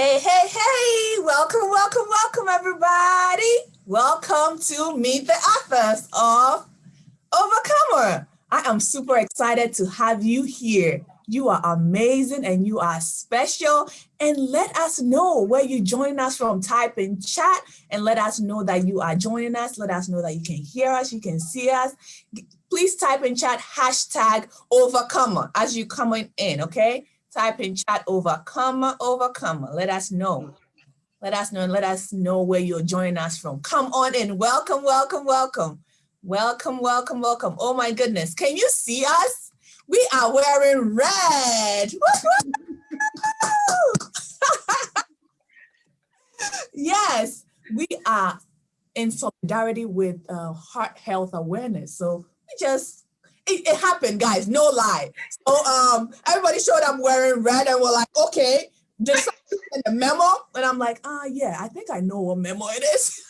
Hey, hey, hey, welcome, everybody. Welcome to Meet the Authors of Overcomer. I am super excited to have you here. You are amazing and you are special. And let us know where you join us from. Type in chat and let us know that you are joining us. Let us know that you can hear us, you can see us. Please type in chat hashtag Overcomer as you coming in, okay? Type in chat overcomer. Let us know. Let us know and let us know where you're joining us from. Come on in. Welcome. Oh my goodness. Can you see us? We are wearing red. Yes, we are in solidarity with heart health awareness. So it happened, guys, no lie. So everybody showed up wearing red and we're like, okay, did somebody send a memo? And I'm like, yeah, I think I know what memo it is.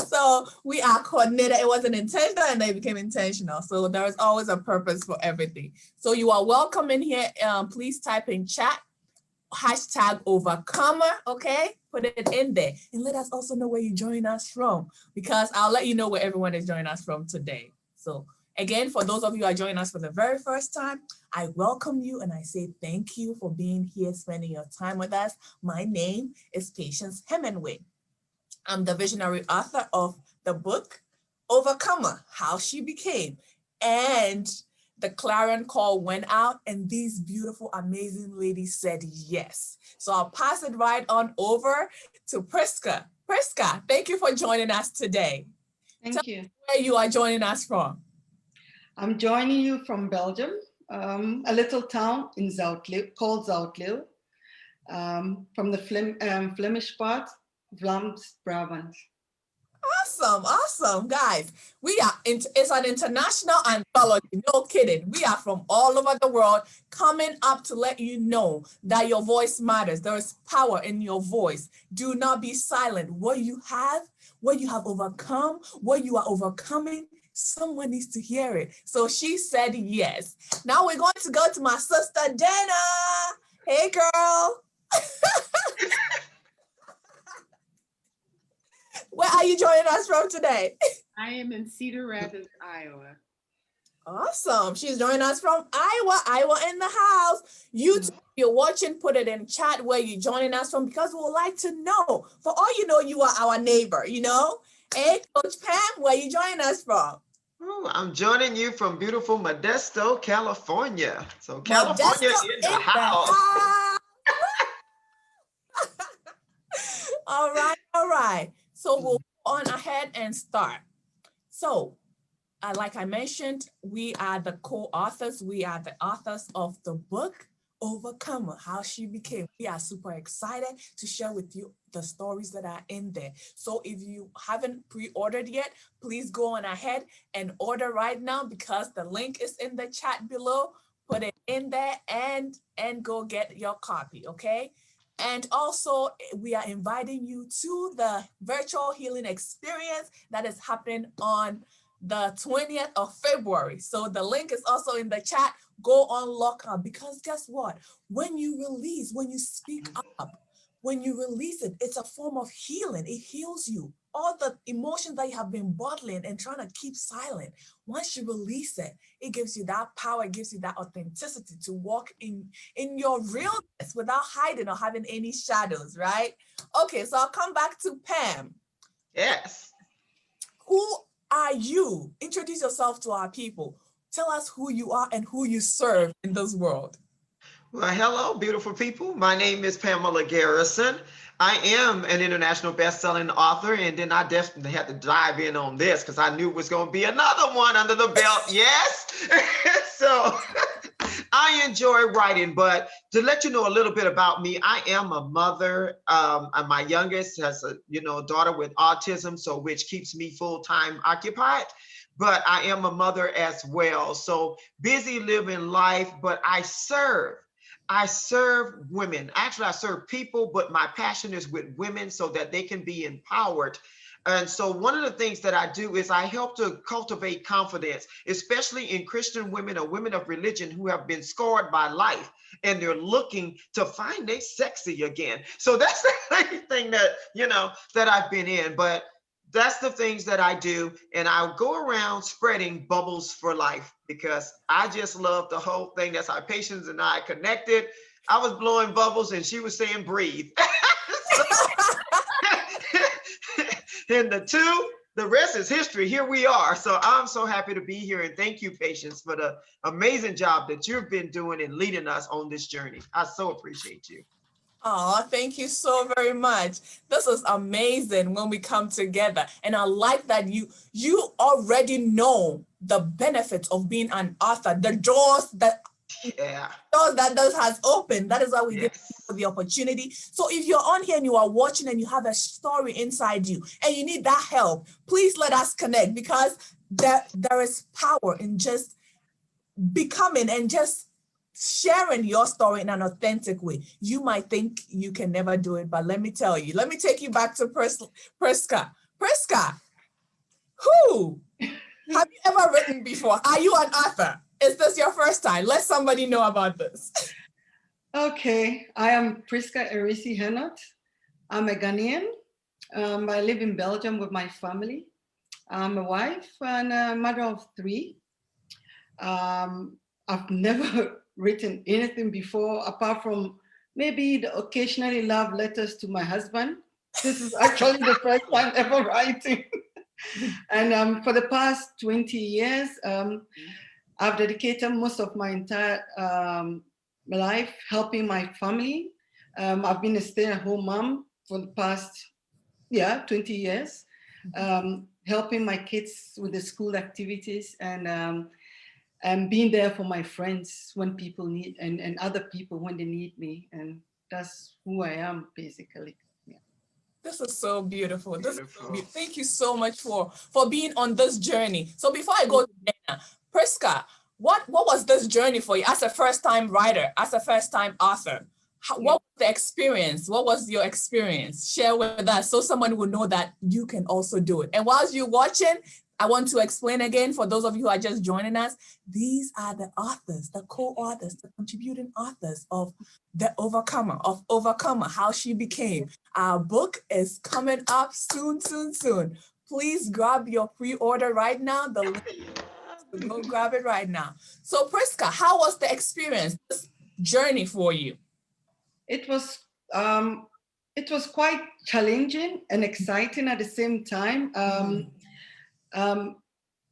So we are coordinated. It wasn't intentional and they became intentional. So there is always a purpose for everything. So you are welcome in here. Please type in chat hashtag Overcomer, okay? Put it in there and let us also know where you're joining us from, because I'll let you know where everyone is joining us from today. So again, for those of you who are joining us for the very first time, I welcome you and I say thank you for being here, spending your time with us. My name is Patience Hemingway. I'm the visionary author of the book, Overcomer, How She Became. And the clarion call went out and these beautiful, amazing ladies said yes. So I'll pass it right on over to Priska. Priska, thank you for joining us today. Thank you. Where you are joining us from? I'm joining you from Belgium, a little town in Zoutleeuw, called Zoutleeuw, from the Flemish part, Vlaams Brabant. Awesome, guys. It's an international anthology, no kidding. We are from all over the world coming up to let you know that your voice matters. There is power in your voice. Do not be silent. What you have overcome, what you are overcoming, someone needs to hear it. So she said yes. Now we're going to go to my sister, Dana. Hey, girl. Where are you joining us from today? I am in Cedar Rapids, Iowa. Awesome. She's joining us from Iowa in the house. If you're watching, put it in chat where you're joining us from, because we would like to know. For all you know, you are our neighbor, you know? Hey, Coach Pam, where you joining us from? Oh, I'm joining you from beautiful Modesto, California. So California Modesto in the house. All right. So we'll go on ahead and start. So, like I mentioned, we are the co-authors. We are the authors of the book, Overcomer, How She Became. We are super excited to share with you the stories that are in there. So if you haven't pre-ordered yet, please go on ahead and order right now, because the link is in the chat below. Put it in there and go get your copy, okay? And also, we are inviting you to the virtual healing experience that is happening on the 20th of February. So the link is also in the chat. Go on lockup, because guess what? When you release, when you speak up, when you release it, it's a form of healing. It heals you. All the emotions that you have been bottling and trying to keep silent, once you release it, it gives you that power, it gives you that authenticity to walk in your realness without hiding or having any shadows, right? Okay, so I'll come back to Pam. Yes. Who are you? Introduce yourself to our people. Tell us who you are and who you serve in this world. Well, hello, beautiful people. My name is Pamela Garrison. I am an international best-selling author, and then I definitely had to dive in on this because I knew it was going to be another one under the belt. Yes. So I enjoy writing, but to let you know a little bit about me, I am a mother. And my youngest has a daughter with autism, so which keeps me full-time occupied. But I am a mother as well. So busy living life, but I serve women. Actually, I serve people, but my passion is with women so that they can be empowered And so one of the things that I do is I help to cultivate confidence, especially in Christian women or women of religion who have been scarred by life and they're looking to find they sexy again. So that's the thing that, that I've been in. But that's the things that I do. And I'll go around spreading bubbles for life because I just love the whole thing. That's how Patience and I connected. I was blowing bubbles and she was saying breathe. And the rest is history. Here we are. So I'm so happy to be here. And thank you, Patience, for the amazing job that you've been doing and leading us on this journey. I so appreciate you. Oh, thank you so very much. This is amazing when we come together. And I like that you already know the benefits of being an author, the doors that Yeah. does has opened. That is why we give Yes. people the opportunity. So if you're on here and you are watching and you have a story inside you and you need that help, please let us connect, because there is power in just becoming and just sharing your story in an authentic way. You might think you can never do it, but let me tell you, let me take you back to Priska. Priska, who have you ever written before? Are you an author? Is this your first time? Let somebody know about this. Okay, I am Priska Erisi Henot. I'm a Ghanaian. I live in Belgium with my family. I'm a wife and a mother of 3. I've never written anything before apart from maybe the occasionally love letters to my husband. This is actually the first time ever writing. And for the past 20 years, I've dedicated most of my entire life helping my family. I've been a stay-at-home mom for the past 20 years, helping my kids with the school activities and being there for my friends when people need and other people when they need me. And that's who I am basically. Yeah. This is so beautiful. Beautiful. Thank you so much for being on this journey. So before I go to Dana, Priska, what was this journey for you as a first-time writer, as a first-time author? What was the experience? What was your experience? Share with us so someone will know that you can also do it. And whilst you're watching, I want to explain again for those of you who are just joining us, these are the authors, the co-authors, the contributing authors of The Overcomer, How She Became. Our book is coming up soon. Please grab your pre-order right now. The link, go grab it right now. So Priska, how was the experience, this journey for you? It was quite challenging and exciting at the same time.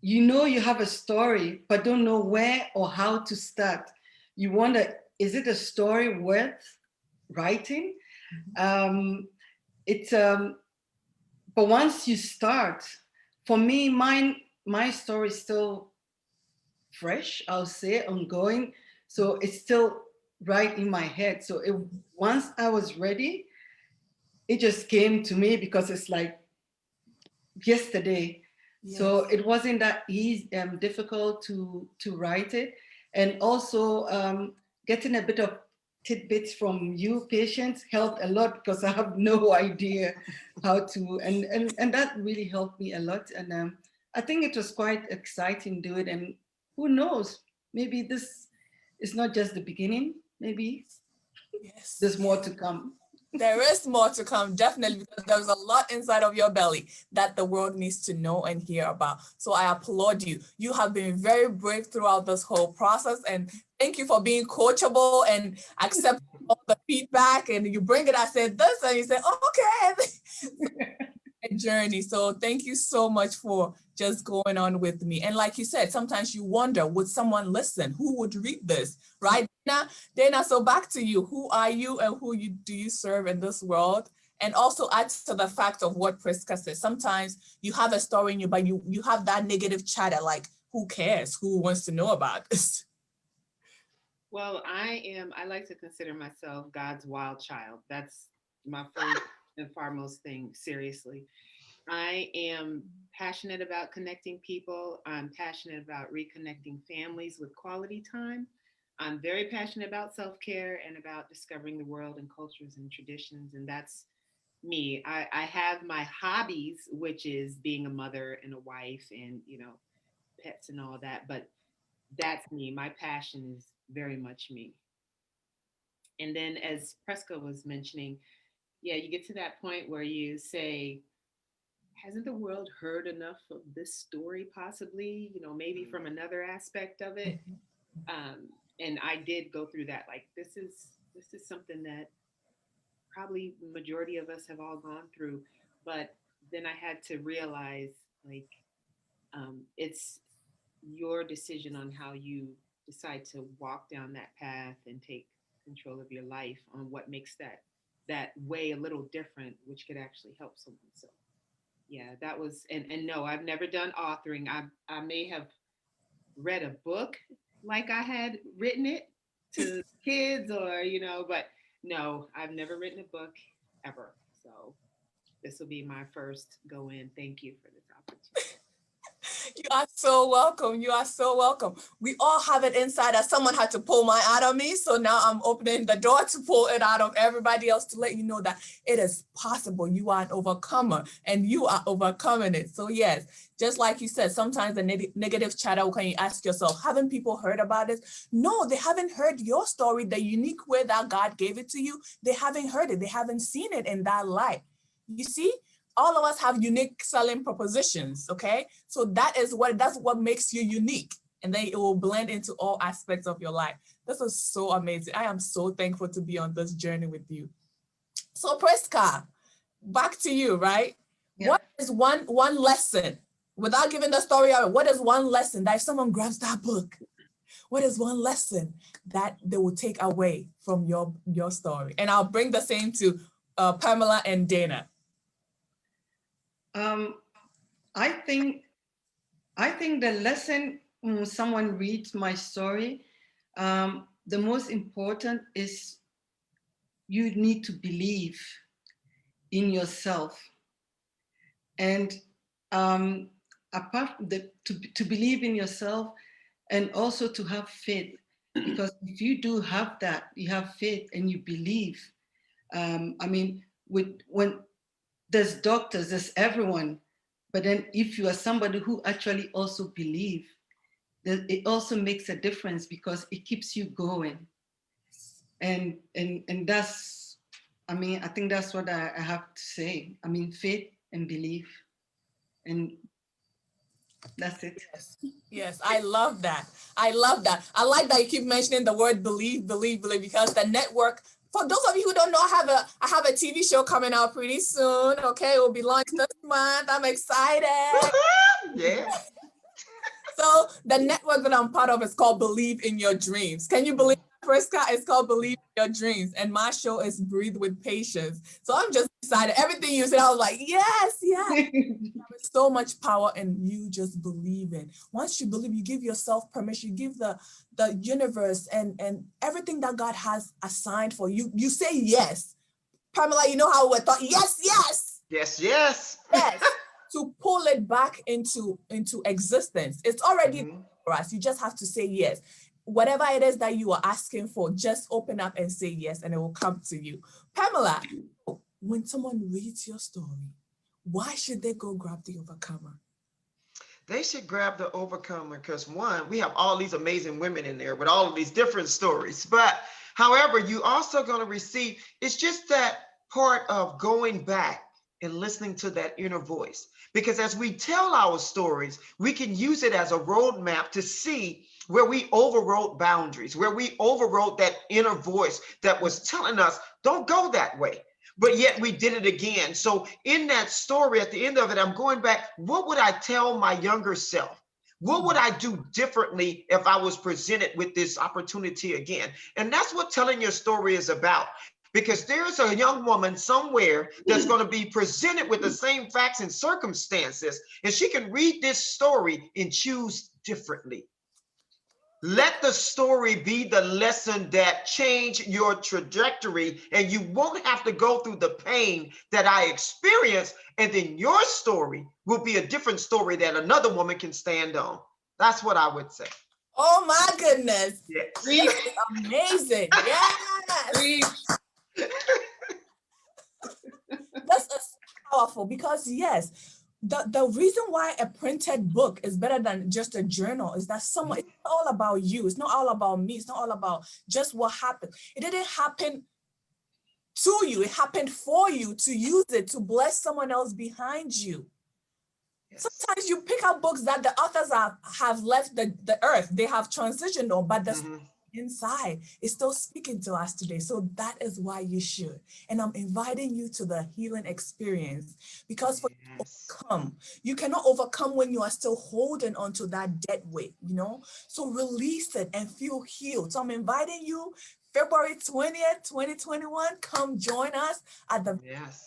You have a story, but don't know where or how to start. You wonder, is it a story worth writing? But once you start, for me, my story is still fresh, I'll say, ongoing. So it's still right in my head. So once I was ready, it just came to me because it's like yesterday. Yes. So it wasn't that easy, difficult to write it. And also getting a bit of tidbits from you, Patience, helped a lot because I have no idea how to, and that really helped me a lot. And I think it was quite exciting to do it. And who knows, maybe this is not just the beginning, maybe there's more to come. There is more to come, definitely, because there's a lot inside of your belly that the world needs to know and hear about. So I applaud you. You have been very brave throughout this whole process. And thank you for being coachable and accepting all the feedback. And you bring it, I said this, and you said, okay. A journey. So thank you so much for just going on with me. And like you said, sometimes you wonder, would someone listen? Who would read this? Right? Dana, so back to you. Who are you and do you serve in this world? And also add to the fact of what Priska said. Sometimes you have a story in you, but you have that negative chatter, like, who cares? Who wants to know about this? Well, I like to consider myself God's wild child. That's my first and foremost thing, seriously. I am passionate about connecting people. I'm passionate about reconnecting families with quality time. I'm very passionate about self-care and about discovering the world and cultures and traditions. And that's me. I have my hobbies, which is being a mother and a wife and, pets and all that. But that's me. My passion is very much me. And then, as Prescott was mentioning, yeah, you get to that point where you say, hasn't the world heard enough of this story, possibly, maybe from another aspect of it? And I did go through that. Like, this is something that probably majority of us have all gone through. But then I had to realize, like, it's your decision on how you decide to walk down that path and take control of your life, on what makes that way a little different, which could actually help someone. So yeah, that was, and no, I've never done authoring. I may have read a book like I had written it to kids, or but no, I've never written a book ever. So this will be my first go in. Thank you for this opportunity. You are so welcome. You are so welcome. We all have it inside us. Someone had to pull mine out of me. So now I'm opening the door to pull it out of everybody else, to let you know that it is possible. You are an overcomer and you are overcoming it. So yes, just like you said, sometimes the negative chatter, when you ask yourself, haven't people heard about this? No, they haven't heard your story, the unique way that God gave it to you. They haven't heard it. They haven't seen it in that light. You see? All of us have unique selling propositions, okay? So that's what makes you unique. And then it will blend into all aspects of your life. This is so amazing. I am so thankful to be on this journey with you. So Priska, back to you, right? Yeah. What is one lesson, without giving the story out, what is one lesson that if someone grabs that book, what is one lesson that they will take away from your story? And I'll bring the same to Pamela and Dana. I think the lesson when someone reads my story, the most important is you need to believe in yourself, and apart from to believe in yourself, and also to have faith, because if you do have that, you have faith and you believe. I mean, when there's doctors, there's everyone. But then if you are somebody who actually also believe, it also makes a difference, because it keeps you going. And that's, I mean, I think that's what I have to say. I mean, faith and belief. And that's it. Yes, I love that. I love that. I like that you keep mentioning the word believe, because the network, for those of you who don't know, I have a TV show coming out pretty soon. Okay, it will be launched this month. I'm excited. Yeah. So the network that I'm part of is called Believe in Your Dreams. Can you believe that, Priska? It's called Believe in Your Dreams. And my show is Breathe with Patience. So I'm just excited. Everything you said, I was like, yes. There's so much power in you just believing. Once you believe, you give yourself permission, you give the universe and everything that God has assigned for you. You say yes. Pamela, you know how we're thought, yes. Yes. To pull it back into existence. It's already for us. You just have to say yes. Whatever it is that you are asking for, just open up and say yes, and it will come to you. Pamela, when someone reads your story, why should they go grab the overcomer? They should grab the overcomer because, one, we have all these amazing women in there with all of these different stories. But however, you also going to receive, it's just that part of going back and listening to that inner voice. Because as we tell our stories, we can use it as a roadmap to see where we overrode boundaries, where we overrode that inner voice that was telling us, don't go that way. But yet we did it again. So in that story, at the end of it, I'm going back, what would I tell my younger self? What would I do differently if I was presented with this opportunity again? And that's what telling your story is about. Because there's a young woman somewhere that's going to be presented with the same facts and circumstances, and she can read this story and choose differently. Let the story be the lesson that changed your trajectory, and you won't have to go through the pain that I experienced, and then your story will be a different story that another woman can stand on. That's what I would say. Oh my goodness. Yes. Amazing. Yes. Preach. The powerful because yes, the reason why a printed book is better than just a journal is that someone, it's not all about you. It's not all about me. It's not all about just what happened. It didn't happen to you. It happened for you to use it to bless someone else behind you. Yes. Sometimes you pick up books that the authors have left the earth. They have transitioned on, but the inside is still speaking to us today. So that is why you should. And I'm inviting you to the healing experience because for you to overcome, you cannot overcome when you are still holding on to that dead weight, you know? So release it and feel healed. So I'm inviting you February 20th, 2021, come join us at the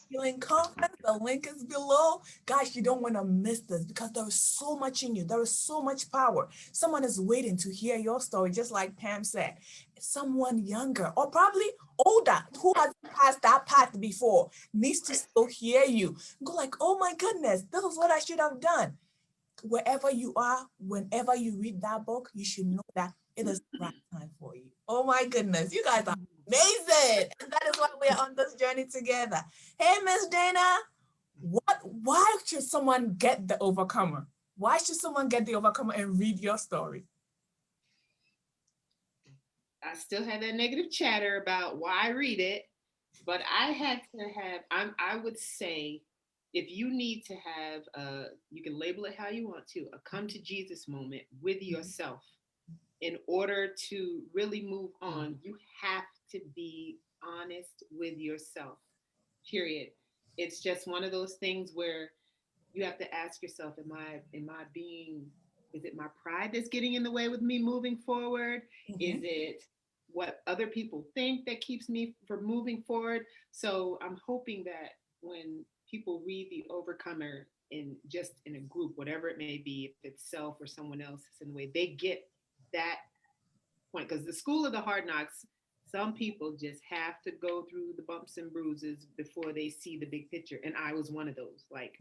Healing Conference. The link is below. Guys, you don't want to miss this because there is so much in you. There is so much power. Someone is waiting to hear your story, just like Pam said. Someone younger or probably older who has passed that path before needs to still hear you. Go like, oh my goodness, this is what I should have done. Wherever you are, whenever you read that book, you should know that it is the right time for you. Oh my goodness, you guys are amazing. And that is why we are on this journey together. Hey, Miss Dana, why should someone get the Overcomer? Why should someone get the Overcomer and read your story? I still had that negative chatter about why I read it, but I had to have, I would say, if you need to have, you can label it how you want to, a come to Jesus moment with yourself. In order to really move on, you have to be honest with yourself, period. It's just one of those things where you have to ask yourself, am I being, is it my pride that's getting in the way with me moving forward? Is it what other people think that keeps me from moving forward? So I'm hoping that when people read The Overcomer in a group, whatever it may be, if it's self or someone else, in the way they get that point, because the school of the hard knocks, some people just have to go through the bumps and bruises before they see the big picture. And I was one of those. Like,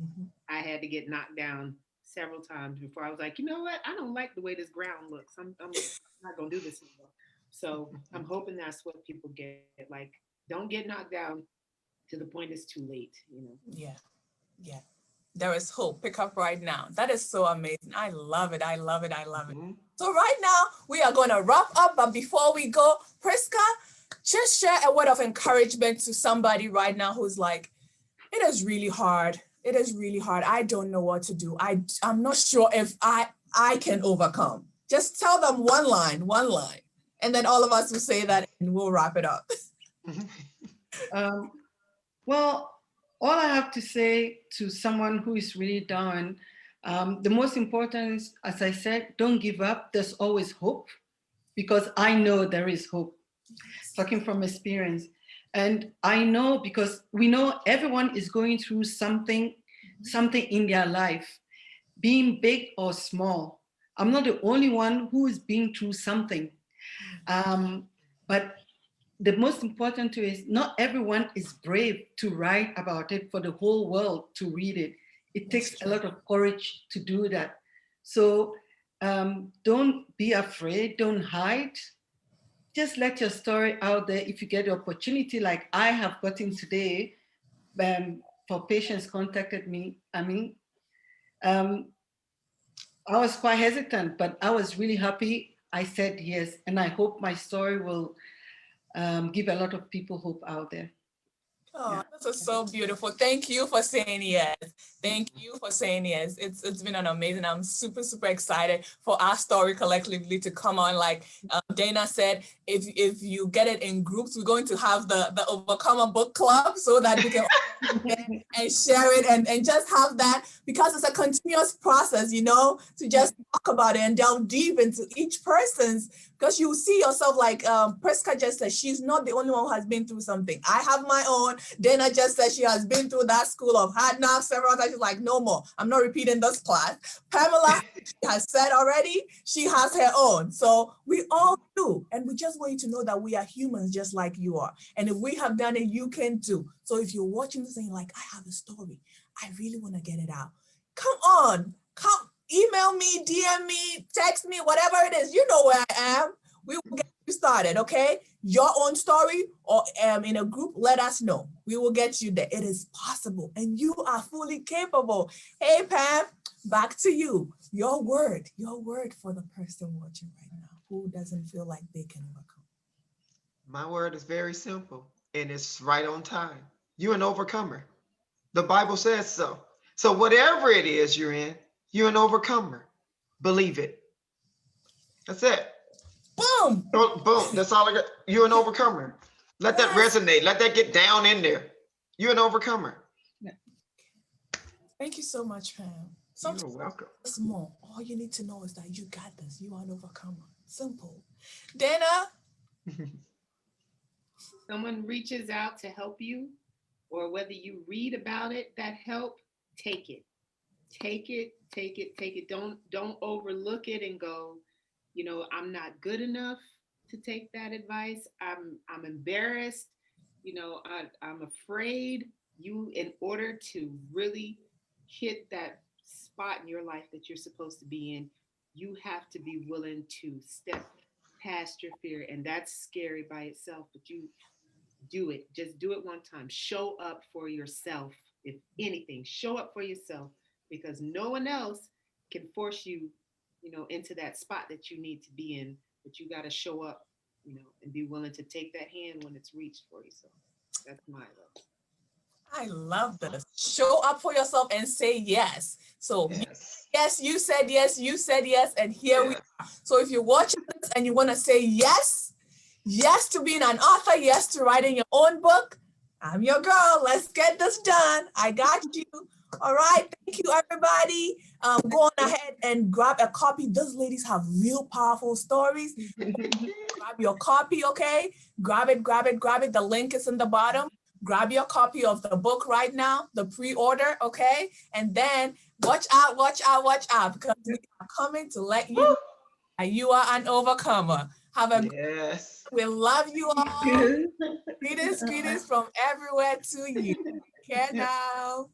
I had to get knocked down several times before I was like, you know what? I don't like the way this ground looks. I'm not going to do this anymore. So I'm hoping that's what people get. Like, don't get knocked down to the point it's too late, you know? Yeah. There is hope. Pick up right now. That is so amazing. I love it. I love it. So right now we are going to wrap up. But before we go, Priska, just share a word of encouragement to somebody right now who's like, it is really hard. It is really hard. I don't know what to do. I'm not sure if I can overcome. Just tell them one line. And then all of us will say that and we'll wrap it up. Well, all I have to say to someone who is really down, the most important is, as I said, don't give up. There's always hope, because I know there is hope, talking from experience. And I know, because we know everyone is going through something in their life, being big or small. I'm not the only one who is being through something. But the most important too is not everyone is brave to write about it for the whole world to read it. It takes a lot of courage to do that. So don't be afraid, don't hide. Just let your story out there. If you get the opportunity, like I have gotten today, for patients contacted me, I was quite hesitant, but I was really happy. I said yes, and I hope my story will give a lot of people hope out there. Oh, this is so beautiful. Thank you for saying yes. Thank you for saying yes. It's been an amazing. I'm super excited for our story collectively to come on. Like Dana said, if you get it in groups, we're going to have the Overcomer Book Club so that we can and share it and just have that, because it's a continuous process, you know, to just talk about it and delve deep into each person's, because you see yourself like Priska just said, she's not the only one who has been through something. I have my own. Dana just said she has been through that school of hard knocks several times. She's like, no more. I'm not repeating this class. Pamela has said already, she has her own. So we all do. And we just want you to know that we are humans just like you are. And if we have done it, you can too. So if you're watching this and you're like, I have a story, I really want to get it out. Come on, come email me, DM me, text me, whatever it is. You know where I am. We will get you started, okay? your own story or in a group, let us know. We will get you there. It is possible and you are fully capable. Hey, Pam, back to you. Your word for the person watching right now who doesn't feel like they can overcome. My word is very simple and it's right on time. You're an overcomer. The Bible says so. So whatever it is you're in, you're an overcomer. Believe it. That's it. Boom. Oh, boom. That's all I got. You're an overcomer. Let that Yes. resonate. Let that get down in there. You're an overcomer. Thank you so much, Pam. You're Sometimes welcome. small. All you need to know is that you got this. You are an overcomer. Simple. Dana. Someone reaches out to help you, or whether you read about it, that help, take it. Take it, take it, take it. Don't overlook it and go, I'm not good enough to take that advice. I'm embarrassed. I'm afraid. In order to really hit that spot in your life that you're supposed to be in, you have to be willing to step past your fear. And that's scary by itself, but you do it. Just do it one time. Show up for yourself. If anything, show up for yourself because no one else can force you, into that spot that you need to be in. But you got to show up, and be willing to take that hand when it's reached for you. So that's my love. I love this. Show up for yourself and say yes. So Yes. yes, you said yes, and here we are. So if you're watching this and you want to say yes to being an author, yes to writing your own book, I'm your girl. Let's get this done. I got you. All right. Thank you, everybody. Go on ahead and grab a copy. Those ladies have real powerful stories. Grab your copy, okay? Grab it. The link is in the bottom. Grab your copy of the book right now, the pre-order, okay? And then watch out, because we are coming to let you know that you are an overcomer. Have a Yes. We love you all. Greetings from everywhere to you. Care now.